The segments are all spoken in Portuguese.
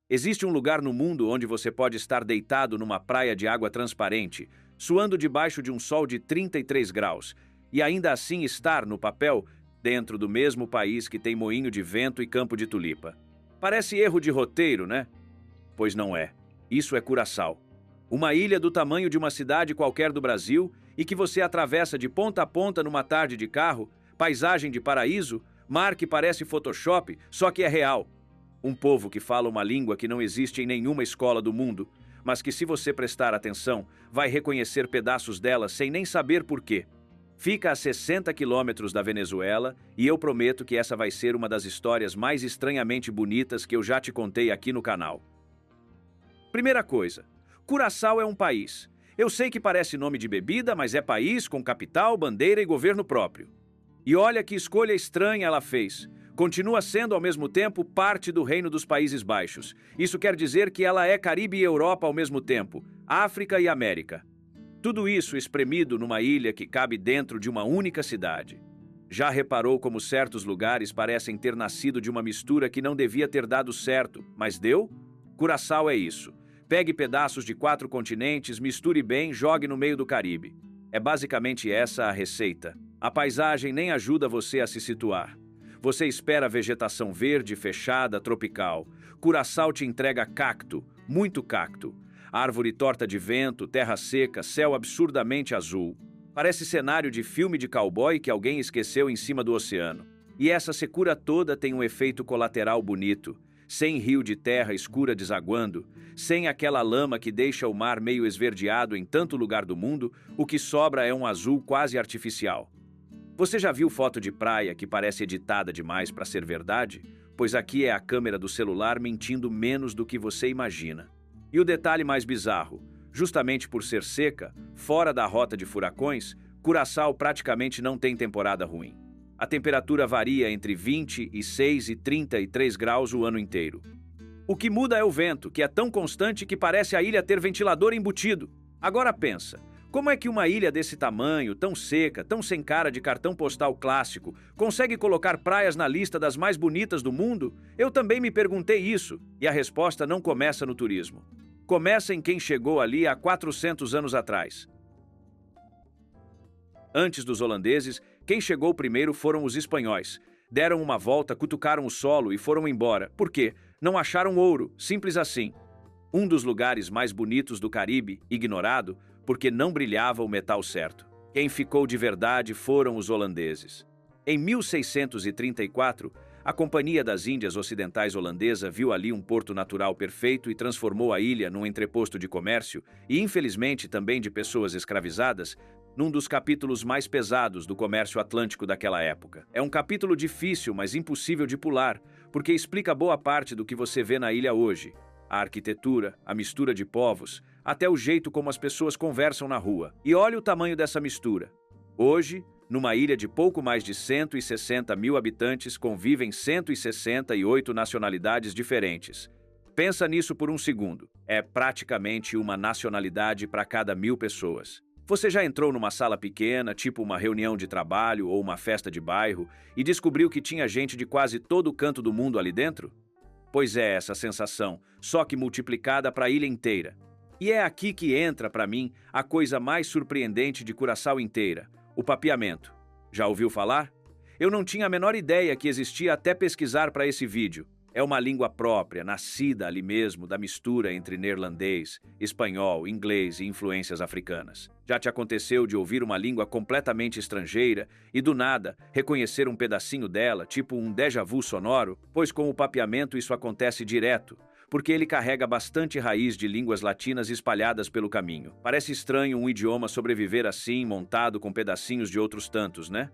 Existe um lugar no mundo onde você pode estar deitado numa praia de água transparente, suando debaixo de um sol de 33 graus, e ainda assim estar, no papel, dentro do mesmo país que tem moinho de vento e campo de tulipa. Parece erro de roteiro, né? Pois não é. Isso é Curaçao. Uma ilha do tamanho de uma cidade qualquer do Brasil e que você atravessa de ponta a ponta numa tarde de carro, paisagem de paraíso, mar que parece Photoshop, só que é real. Um povo que fala uma língua que não existe em nenhuma escola do mundo, mas que, se você prestar atenção, vai reconhecer pedaços dela sem nem saber por quê. Fica a 60 quilômetros da Venezuela e eu prometo que essa vai ser uma das histórias mais estranhamente bonitas que eu já te contei aqui no canal. Primeira coisa, Curaçao é um país. Eu sei que parece nome de bebida, mas é país com capital, bandeira e governo próprio. E olha que escolha estranha ela fez. Continua sendo ao mesmo tempo parte do Reino dos Países Baixos. Isso quer dizer que ela é Caribe e Europa ao mesmo tempo, África e América. Tudo isso espremido numa ilha que cabe dentro de uma única cidade. Já reparou como certos lugares parecem ter nascido de uma mistura que não devia ter dado certo, mas deu? Curaçao é isso. Pegue pedaços de 4 continentes, misture bem, jogue no meio do Caribe. É basicamente essa a receita. A paisagem nem ajuda você a se situar. Você espera vegetação verde, fechada, tropical. Curaçao te entrega cacto, muito cacto. Árvore torta de vento, terra seca, céu absurdamente azul. Parece cenário de filme de cowboy que alguém esqueceu em cima do oceano. E essa secura toda tem um efeito colateral bonito. Sem rio de terra escura desaguando, sem aquela lama que deixa o mar meio esverdeado em tanto lugar do mundo, o que sobra é um azul quase artificial. Você já viu foto de praia que parece editada demais para ser verdade? Pois aqui é a câmera do celular mentindo menos do que você imagina. E o detalhe mais bizarro, justamente por ser seca, fora da rota de furacões, Curaçao praticamente não tem temporada ruim. A temperatura varia entre 26 e 33 graus o ano inteiro. O que muda é o vento, que é tão constante que parece a ilha ter ventilador embutido. Agora pensa, como é que uma ilha desse tamanho, tão seca, tão sem cara de cartão postal clássico, consegue colocar praias na lista das mais bonitas do mundo? Eu também me perguntei isso, e a resposta não começa no turismo. Começa em quem chegou ali há 400 anos atrás. Antes dos holandeses, quem chegou primeiro foram os espanhóis. Deram uma volta, cutucaram o solo e foram embora. Por quê? Não acharam ouro, simples assim. Um dos lugares mais bonitos do Caribe, ignorado, porque não brilhava o metal certo. Quem ficou de verdade foram os holandeses. Em 1634, a Companhia das Índias Ocidentais holandesa viu ali um porto natural perfeito e transformou a ilha num entreposto de comércio e, infelizmente, também de pessoas escravizadas, num dos capítulos mais pesados do comércio atlântico daquela época. É um capítulo difícil, mas impossível de pular, porque explica boa parte do que você vê na ilha hoje. A arquitetura, a mistura de povos, até o jeito como as pessoas conversam na rua. E olha o tamanho dessa mistura. Hoje, numa ilha de pouco mais de 160 mil habitantes, convivem 168 nacionalidades diferentes. Pensa nisso por um segundo. É praticamente uma nacionalidade para cada 1000 pessoas. Você já entrou numa sala pequena, tipo uma reunião de trabalho ou uma festa de bairro, e descobriu que tinha gente de quase todo canto do mundo ali dentro? Pois é essa sensação, só que multiplicada para a ilha inteira. E é aqui que entra, para mim, a coisa mais surpreendente de Curaçao inteira, o papiamento. Já ouviu falar? Eu não tinha a menor ideia que existia até pesquisar para esse vídeo. É uma língua própria, nascida ali mesmo da mistura entre neerlandês, espanhol, inglês e influências africanas. Já te aconteceu de ouvir uma língua completamente estrangeira e, do nada, reconhecer um pedacinho dela, tipo um déjà vu sonoro? Pois com o papiamento isso acontece direto, porque ele carrega bastante raiz de línguas latinas espalhadas pelo caminho. Parece estranho um idioma sobreviver assim, montado com pedacinhos de outros tantos, né?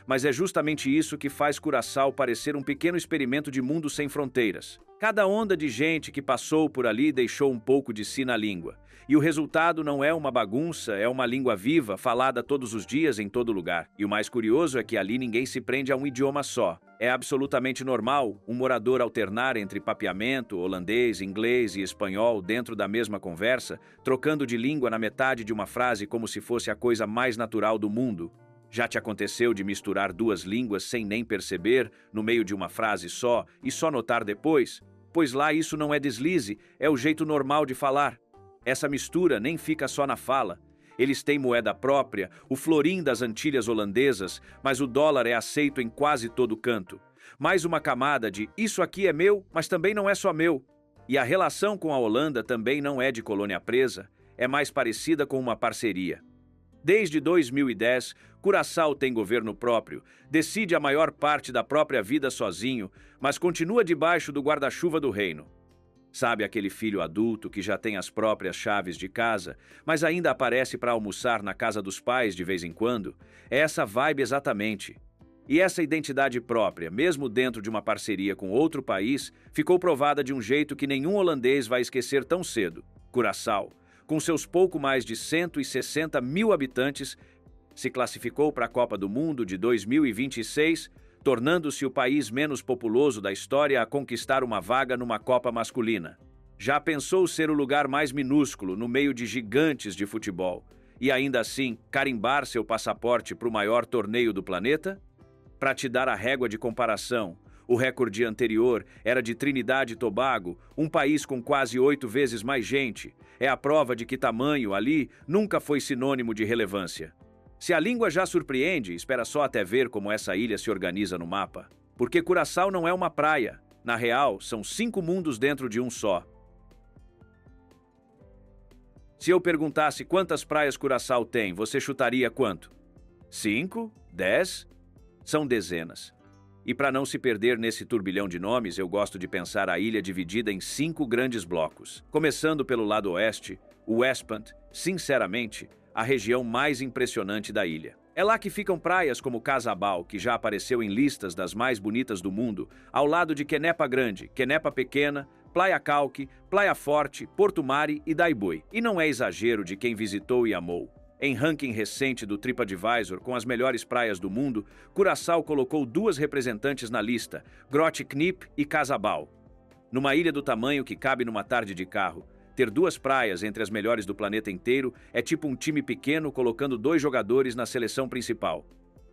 Mas é justamente isso que faz Curaçao parecer um pequeno experimento de mundo sem fronteiras. Cada onda de gente que passou por ali deixou um pouco de si na língua. E o resultado não é uma bagunça, é uma língua viva, falada todos os dias em todo lugar. E o mais curioso é que ali ninguém se prende a um idioma só. É absolutamente normal um morador alternar entre papiamento, holandês, inglês e espanhol dentro da mesma conversa, trocando de língua na metade de uma frase como se fosse a coisa mais natural do mundo. Já te aconteceu de misturar duas línguas sem nem perceber, no meio de uma frase só, e só notar depois? pois lá isso não é deslize, é o jeito normal de falar. Essa mistura nem fica só na fala. Eles têm moeda própria, o florim das Antilhas holandesas, mas o dólar é aceito em quase todo canto. Mais uma camada de isso aqui é meu, mas também não é só meu. E a relação com a Holanda também não é de colônia presa, é mais parecida com uma parceria. Desde 2010, Curaçao tem governo próprio, decide a maior parte da própria vida sozinho, mas continua debaixo do guarda-chuva do reino. Sabe aquele filho adulto que já tem as próprias chaves de casa, mas ainda aparece para almoçar na casa dos pais de vez em quando? É essa vibe exatamente. E essa identidade própria, mesmo dentro de uma parceria com outro país, ficou provada de um jeito que nenhum holandês vai esquecer tão cedo. Curaçao, com seus pouco mais de 160 mil habitantes, se classificou para a Copa do Mundo de 2026, tornando-se o país menos populoso da história a conquistar uma vaga numa Copa masculina. Já pensou ser o lugar mais minúsculo no meio de gigantes de futebol e ainda assim carimbar seu passaporte para o maior torneio do planeta? Para te dar a régua de comparação, o recorde anterior era de Trinidad e Tobago, um país com quase 8 vezes mais gente. É a prova de que tamanho ali nunca foi sinônimo de relevância. Se a língua já surpreende, espera só até ver como essa ilha se organiza no mapa. Porque Curaçao não é uma praia. Na real, são 5 mundos dentro de um só. Se eu perguntasse quantas praias Curaçao tem, você chutaria quanto? 5? 10? São dezenas. E para não se perder nesse turbilhão de nomes, eu gosto de pensar a ilha dividida em 5 grandes blocos. Começando pelo lado oeste, o Westpunt, sinceramente, a região mais impressionante da ilha. É lá que ficam praias como Casabal, que já apareceu em listas das mais bonitas do mundo, ao lado de Quenepa Grande, Quenepa Pequena, Playa Calque, Playa Forte, Porto Mare e Daibui. E não é exagero de quem visitou e amou. Em ranking recente do TripAdvisor com as melhores praias do mundo, Curaçao colocou 2 representantes na lista, Grot Knip e Casabal. Numa ilha do tamanho que cabe numa tarde de carro, ter 2 praias entre as melhores do planeta inteiro é tipo um time pequeno colocando 2 jogadores na seleção principal.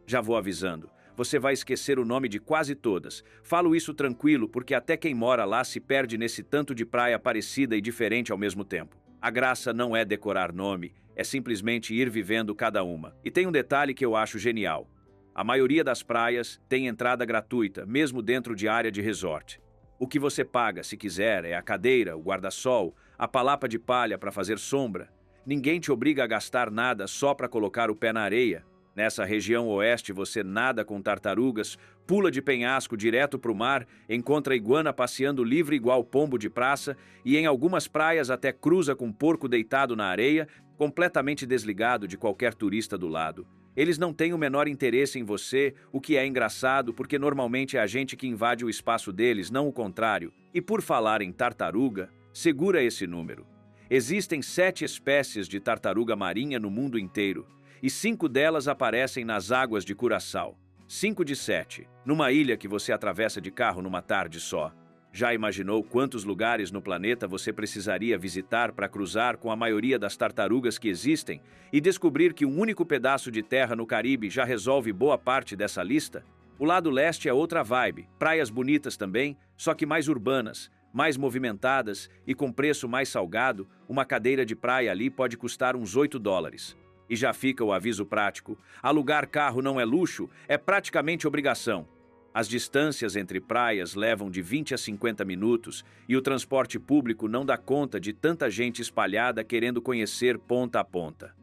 Já vou avisando, você vai esquecer o nome de quase todas. Falo isso tranquilo porque até quem mora lá se perde nesse tanto de praia parecida e diferente ao mesmo tempo. A graça não é decorar nome, é simplesmente ir vivendo cada uma. E tem um detalhe que eu acho genial. A maioria das praias tem entrada gratuita, mesmo dentro de área de resort. O que você paga, se quiser, é a cadeira, o guarda-sol, a palapa de palha para fazer sombra. Ninguém te obriga a gastar nada só para colocar o pé na areia. Nessa região oeste você nada com tartarugas, pula de penhasco direto para o mar, encontra iguana passeando livre igual pombo de praça e em algumas praias até cruza com porco deitado na areia, completamente desligado de qualquer turista do lado. Eles não têm o menor interesse em você, o que é engraçado porque normalmente é a gente que invade o espaço deles, não o contrário. E por falar em tartaruga, segura esse número. Existem 7 espécies de tartaruga marinha no mundo inteiro, e 5 delas aparecem nas águas de Curaçao. 5 de 7, numa ilha que você atravessa de carro numa tarde só. Já imaginou quantos lugares no planeta você precisaria visitar para cruzar com a maioria das tartarugas que existem e descobrir que um único pedaço de terra no Caribe já resolve boa parte dessa lista? O lado leste é outra vibe, praias bonitas também, só que mais urbanas, mais movimentadas e com preço mais salgado. Uma cadeira de praia ali pode custar uns $8. E já fica o aviso prático, alugar carro não é luxo, é praticamente obrigação. As distâncias entre praias levam de 20 a 50 minutos e o transporte público não dá conta de tanta gente espalhada querendo conhecer ponta a ponta.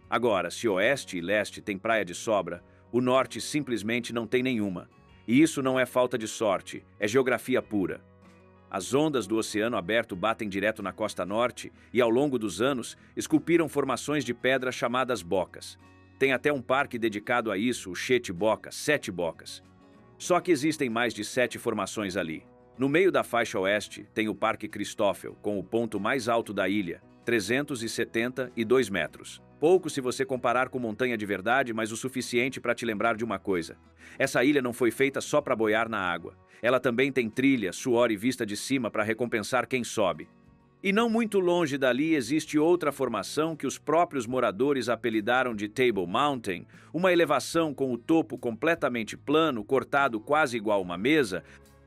Agora, se oeste e leste tem praia de sobra, o norte simplesmente não tem nenhuma. E isso não é falta de sorte, é geografia pura. As ondas do Oceano Aberto batem direto na costa norte e, ao longo dos anos, esculpiram formações de pedra chamadas bocas. Tem até um parque dedicado a isso, o Sete Bocas, 7 bocas. Só que existem mais de 7 formações ali. No meio da faixa oeste tem o Parque Christoffel, com o ponto mais alto da ilha, 372 metros. Pouco se você comparar com montanha de verdade, mas o suficiente para te lembrar de uma coisa. Essa ilha não foi feita só para boiar na água. Ela também tem trilha, suor e vista de cima para recompensar quem sobe. E não muito longe dali existe outra formação que os próprios moradores apelidaram de Table Mountain, uma elevação com o topo completamente plano, cortado quase igual uma mesa,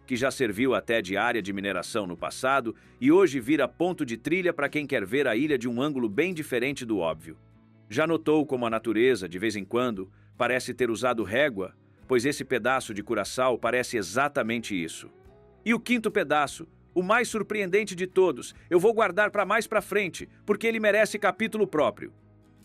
que já serviu até de área de mineração no passado e hoje vira ponto de trilha para quem quer ver a ilha de um ângulo bem diferente do óbvio. Já notou como a natureza, de vez em quando, parece ter usado régua? Pois esse pedaço de Curaçao parece exatamente isso. E o quinto pedaço, o mais surpreendente de todos, eu vou guardar para mais para frente, porque ele merece capítulo próprio.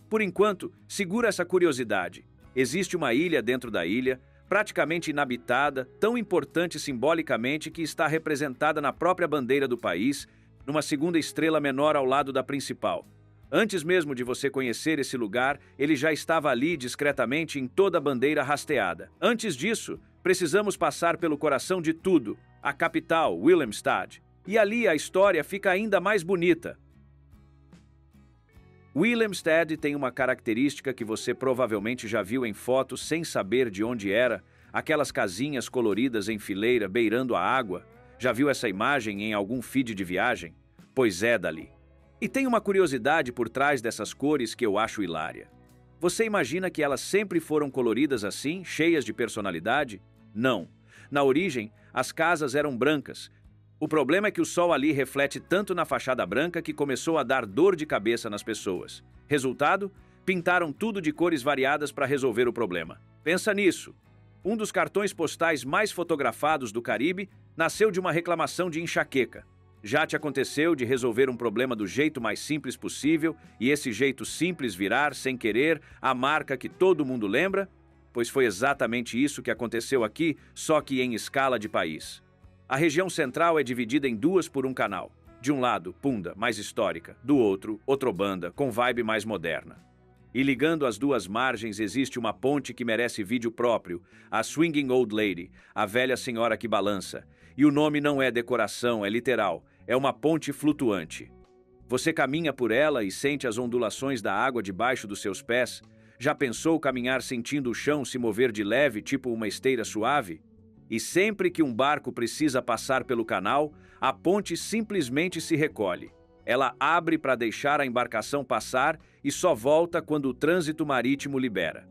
Por enquanto, segura essa curiosidade. Existe uma ilha dentro da ilha, praticamente inabitada, tão importante simbolicamente que está representada na própria bandeira do país, numa segunda estrela menor ao lado da principal. Antes mesmo de você conhecer esse lugar, ele já estava ali discretamente em toda a bandeira rasteada. Antes disso, precisamos passar pelo coração de tudo, a capital, Willemstad. E ali a história fica ainda mais bonita. Willemstad tem uma característica que você provavelmente já viu em fotos sem saber de onde era, aquelas casinhas coloridas em fileira beirando a água. Já viu essa imagem em algum feed de viagem? Pois é dali. E tem uma curiosidade por trás dessas cores que eu acho hilária. Você imagina que elas sempre foram coloridas assim, cheias de personalidade? Não. Na origem, as casas eram brancas. O problema é que o sol ali reflete tanto na fachada branca que começou a dar dor de cabeça nas pessoas. Resultado? Pintaram tudo de cores variadas para resolver o problema. Pensa nisso. Um dos cartões postais mais fotografados do Caribe nasceu de uma reclamação de enxaqueca. Já te aconteceu de resolver um problema do jeito mais simples possível e esse jeito simples virar, sem querer, a marca que todo mundo lembra? Pois foi exatamente isso que aconteceu aqui, só que em escala de país. A região central é dividida em duas por um canal. De um lado, Punda, mais histórica. Do outro, Otrobanda, com vibe mais moderna. E ligando as duas margens existe uma ponte que merece vídeo próprio, a Swinging Old Lady, a velha senhora que balança. E o nome não é decoração, é literal. É uma ponte flutuante. Você caminha por ela e sente as ondulações da água debaixo dos seus pés? Já pensou caminhar sentindo o chão se mover de leve, tipo uma esteira suave? E sempre que um barco precisa passar pelo canal, a ponte simplesmente se recolhe. Ela abre para deixar a embarcação passar e só volta quando o trânsito marítimo libera.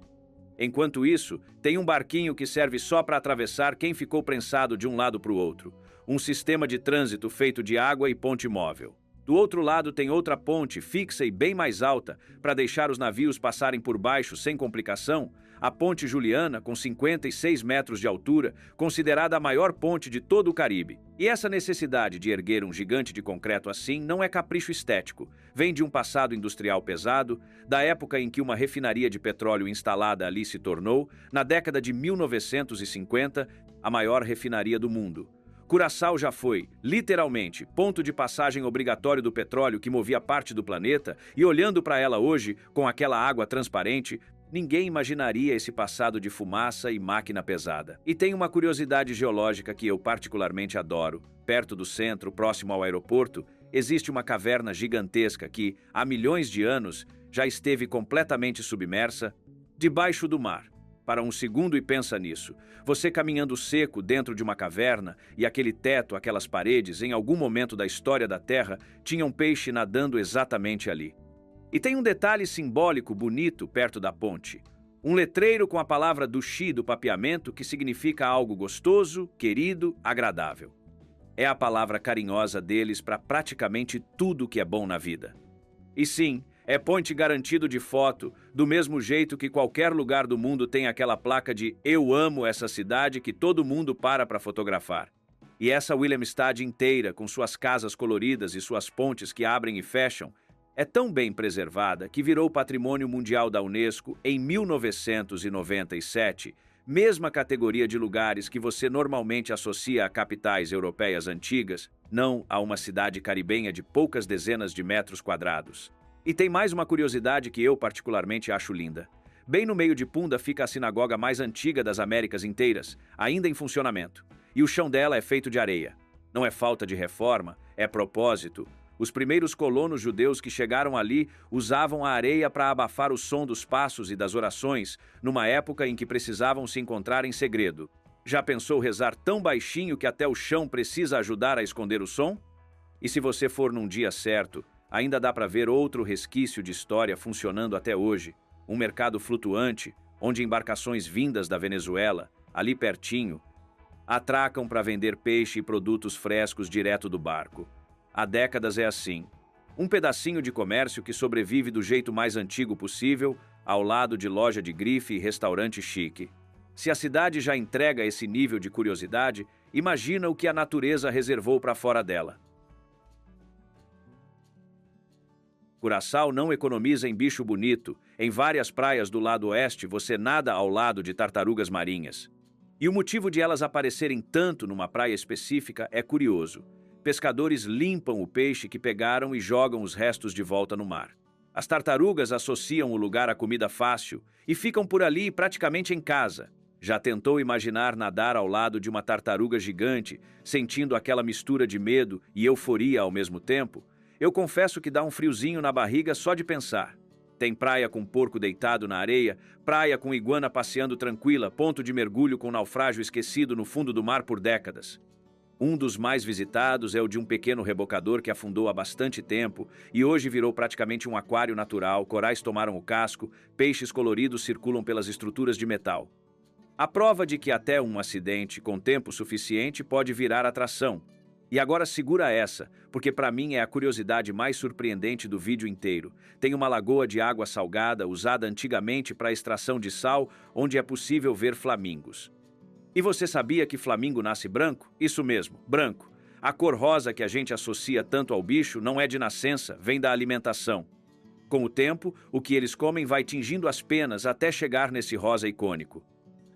Enquanto isso, tem um barquinho que serve só para atravessar quem ficou prensado de um lado para o outro. Um sistema de trânsito feito de água e ponte móvel. Do outro lado tem outra ponte fixa e bem mais alta para deixar os navios passarem por baixo sem complicação, a Ponte Juliana, com 56 metros de altura, considerada a maior ponte de todo o Caribe. E essa necessidade de erguer um gigante de concreto assim não é capricho estético. Vem de um passado industrial pesado, da época em que uma refinaria de petróleo instalada ali se tornou, na década de 1950, a maior refinaria do mundo. Curaçao já foi, literalmente, ponto de passagem obrigatório do petróleo que movia parte do planeta, e olhando para ela hoje, com aquela água transparente, ninguém imaginaria esse passado de fumaça e máquina pesada. E tem uma curiosidade geológica que eu particularmente adoro. Perto do centro, próximo ao aeroporto, existe uma caverna gigantesca que, há milhões de anos, já esteve completamente submersa debaixo do mar. Para um segundo e pensa nisso. Você caminhando seco dentro de uma caverna e aquele teto, aquelas paredes, em algum momento da história da Terra, tinha um peixe nadando exatamente ali. E tem um detalhe simbólico bonito perto da ponte. Um letreiro com a palavra dushi do papeamento que significa algo gostoso, querido, agradável. É a palavra carinhosa deles para praticamente tudo que é bom na vida. E sim, é point garantido de foto, do mesmo jeito que qualquer lugar do mundo tem aquela placa de "Eu amo essa cidade" que todo mundo para fotografar. E essa Willemstad inteira, com suas casas coloridas e suas pontes que abrem e fecham, é tão bem preservada que virou Patrimônio Mundial da Unesco em 1997, mesma categoria de lugares que você normalmente associa a capitais europeias antigas, não a uma cidade caribenha de poucas dezenas de metros quadrados. E tem mais uma curiosidade que eu particularmente acho linda. Bem no meio de Punda fica a sinagoga mais antiga das Américas inteiras, ainda em funcionamento. E o chão dela é feito de areia. Não é falta de reforma, é propósito. Os primeiros colonos judeus que chegaram ali usavam a areia para abafar o som dos passos e das orações, numa época em que precisavam se encontrar em segredo. Já pensou rezar tão baixinho que até o chão precisa ajudar a esconder o som? E se você for num dia certo, ainda dá para ver outro resquício de história funcionando até hoje, um mercado flutuante, onde embarcações vindas da Venezuela, ali pertinho, Atracam para vender peixe e produtos frescos direto do barco. Há décadas é assim. Um pedacinho de comércio que sobrevive do jeito mais antigo possível, ao lado de loja de grife e restaurante chique. Se a cidade já entrega esse nível de curiosidade, imagina o que a natureza reservou para fora dela. Curaçao não economiza em bicho bonito. Em várias praias do lado oeste você nada ao lado de tartarugas marinhas. E o motivo de elas aparecerem tanto numa praia específica é curioso. Pescadores limpam o peixe que pegaram e jogam os restos de volta no mar. As tartarugas associam o lugar à comida fácil e ficam por ali praticamente em casa. Já tentou imaginar nadar ao lado de uma tartaruga gigante, sentindo aquela mistura de medo e euforia ao mesmo tempo? Eu confesso que dá um friozinho na barriga só de pensar. Tem praia com porco deitado na areia, praia com iguana passeando tranquila, ponto de mergulho com naufrágio esquecido no fundo do mar por décadas. Um dos mais visitados é o de um pequeno rebocador que afundou há bastante tempo e hoje virou praticamente um aquário natural, corais tomaram o casco, peixes coloridos circulam pelas estruturas de metal. A prova de que até um acidente com tempo suficiente pode virar atração. E agora segura essa, porque para mim é a curiosidade mais surpreendente do vídeo inteiro. Tem uma lagoa de água salgada usada antigamente para extração de sal, onde é possível ver flamingos. E você sabia que flamingo nasce branco? Isso mesmo, branco. A cor rosa que a gente associa tanto ao bicho não é de nascença, vem da alimentação. Com o tempo, o que eles comem vai tingindo as penas até chegar nesse rosa icônico.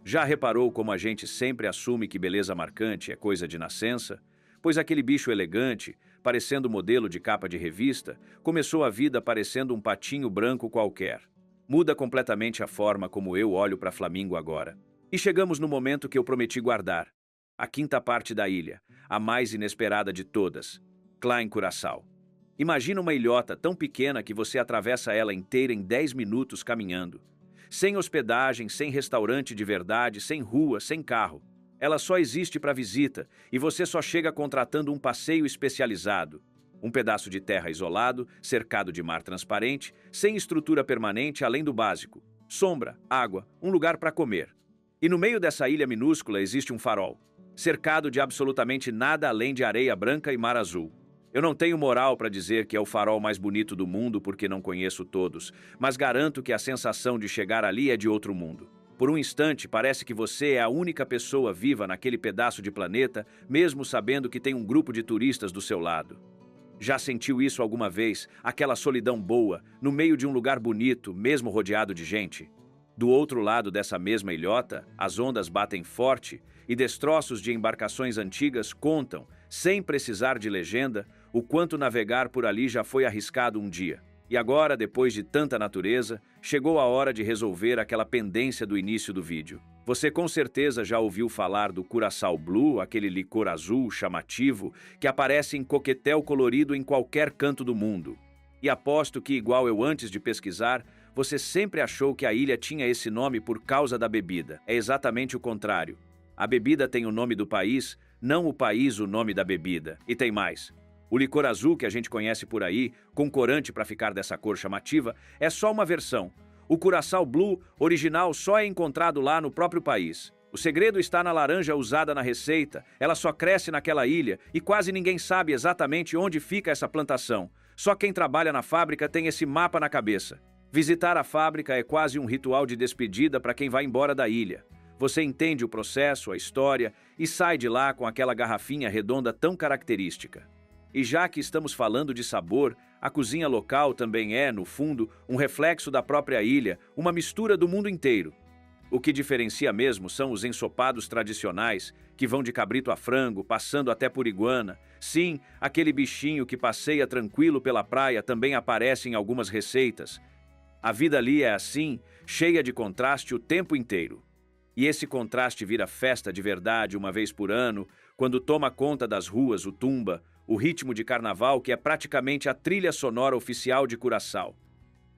Já reparou como a gente sempre assume que beleza marcante é coisa de nascença? Pois aquele bicho elegante, parecendo modelo de capa de revista, começou a vida parecendo um patinho branco qualquer. Muda completamente a forma como eu olho para flamingo agora. E chegamos no momento que eu prometi guardar. A quinta parte da ilha, a mais inesperada de todas, Klein Curaçao. Imagina uma ilhota tão pequena que você atravessa ela inteira em 10 minutos caminhando. Sem hospedagem, sem restaurante de verdade, sem rua, sem carro. Ela só existe para visita e você só chega contratando um passeio especializado. Um pedaço de terra isolado, cercado de mar transparente, sem estrutura permanente além do básico. Sombra, água, um lugar para comer. E no meio dessa ilha minúscula existe um farol, cercado de absolutamente nada além de areia branca e mar azul. Eu não tenho moral para dizer que é o farol mais bonito do mundo porque não conheço todos, mas garanto que a sensação de chegar ali é de outro mundo. Por um instante, parece que você é a única pessoa viva naquele pedaço de planeta, mesmo sabendo que tem um grupo de turistas do seu lado. Já sentiu isso alguma vez, aquela solidão boa, no meio de um lugar bonito, mesmo rodeado de gente? Do outro lado dessa mesma ilhota, as ondas batem forte e destroços de embarcações antigas contam, sem precisar de legenda, o quanto navegar por ali já foi arriscado um dia. E agora, depois de tanta natureza, chegou a hora de resolver aquela pendência do início do vídeo. Você com certeza já ouviu falar do Curaçao Blue, aquele licor azul chamativo que aparece em coquetel colorido em qualquer canto do mundo. E aposto que, igual eu antes de pesquisar, você sempre achou que a ilha tinha esse nome por causa da bebida. É exatamente o contrário. A bebida tem o nome do país, não o país o nome da bebida. E tem mais. O licor azul que a gente conhece por aí, com corante para ficar dessa cor chamativa, é só uma versão. O Curaçao Blue original só é encontrado lá no próprio país. O segredo está na laranja usada na receita, ela só cresce naquela ilha e quase ninguém sabe exatamente onde fica essa plantação. Só quem trabalha na fábrica tem esse mapa na cabeça. Visitar a fábrica é quase um ritual de despedida para quem vai embora da ilha. Você entende o processo, a história e sai de lá com aquela garrafinha redonda tão característica. E já que estamos falando de sabor, a cozinha local também é, no fundo, um reflexo da própria ilha, uma mistura do mundo inteiro. O que diferencia mesmo são os ensopados tradicionais, que vão de cabrito a frango, passando até por iguana. Sim, aquele bichinho que passeia tranquilo pela praia também aparece em algumas receitas. A vida ali é assim, cheia de contraste o tempo inteiro. E esse contraste vira festa de verdade uma vez por ano, quando toma conta das ruas o tumba, o ritmo de carnaval que é praticamente a trilha sonora oficial de Curaçao.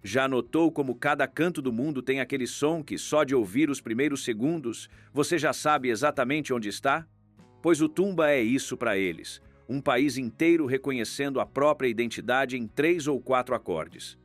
Já notou como cada canto do mundo tem aquele som que, só de ouvir os primeiros segundos, você já sabe exatamente onde está? Pois o tumba é isso para eles, um país inteiro reconhecendo a própria identidade em 3 ou 4 acordes.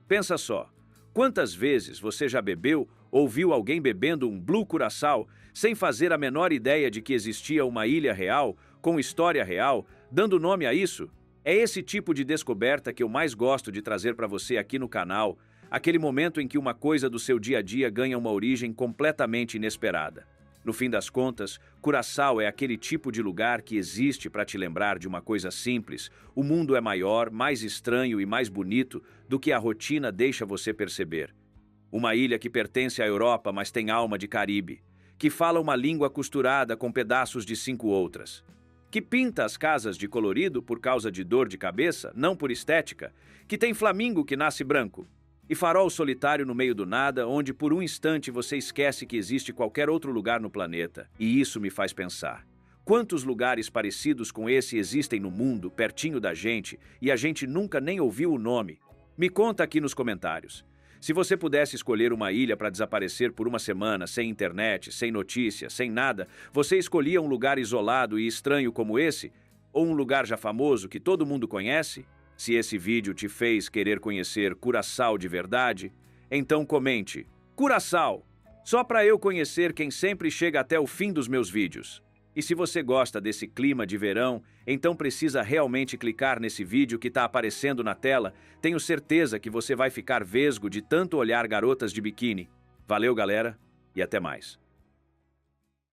Pensa só, quantas vezes você já bebeu Ou viu alguém bebendo um Blue Curaçao sem fazer a menor ideia de que existia uma ilha real, com história real, dando nome a isso? É esse tipo de descoberta que eu mais gosto de trazer para você aqui no canal, aquele momento em que uma coisa do seu dia a dia ganha uma origem completamente inesperada. No fim das contas, Curaçao é aquele tipo de lugar que existe para te lembrar de uma coisa simples: o mundo é maior, mais estranho e mais bonito do que a rotina deixa você perceber. Uma ilha que pertence à Europa, mas tem alma de Caribe, que fala uma língua costurada com pedaços de 5 outras, que pinta as casas de colorido por causa de dor de cabeça, não por estética, que tem flamingo que nasce branco, e farol solitário no meio do nada, onde por um instante você esquece que existe qualquer outro lugar no planeta. E isso me faz pensar: quantos lugares parecidos com esse existem no mundo, pertinho da gente, e a gente nunca nem ouviu o nome? Me conta aqui nos comentários. Se você pudesse escolher uma ilha para desaparecer por uma semana, sem internet, sem notícia, sem nada, você escolhia um lugar isolado e estranho como esse? Ou um lugar já famoso que todo mundo conhece? Se esse vídeo te fez querer conhecer Curaçao de verdade, então comente Curaçao, só para eu conhecer quem sempre chega até o fim dos meus vídeos. E se você gosta desse clima de verão, então precisa realmente clicar nesse vídeo que está aparecendo na tela. Tenho certeza que você vai ficar vesgo de tanto olhar garotas de biquíni. Valeu, galera, e até mais.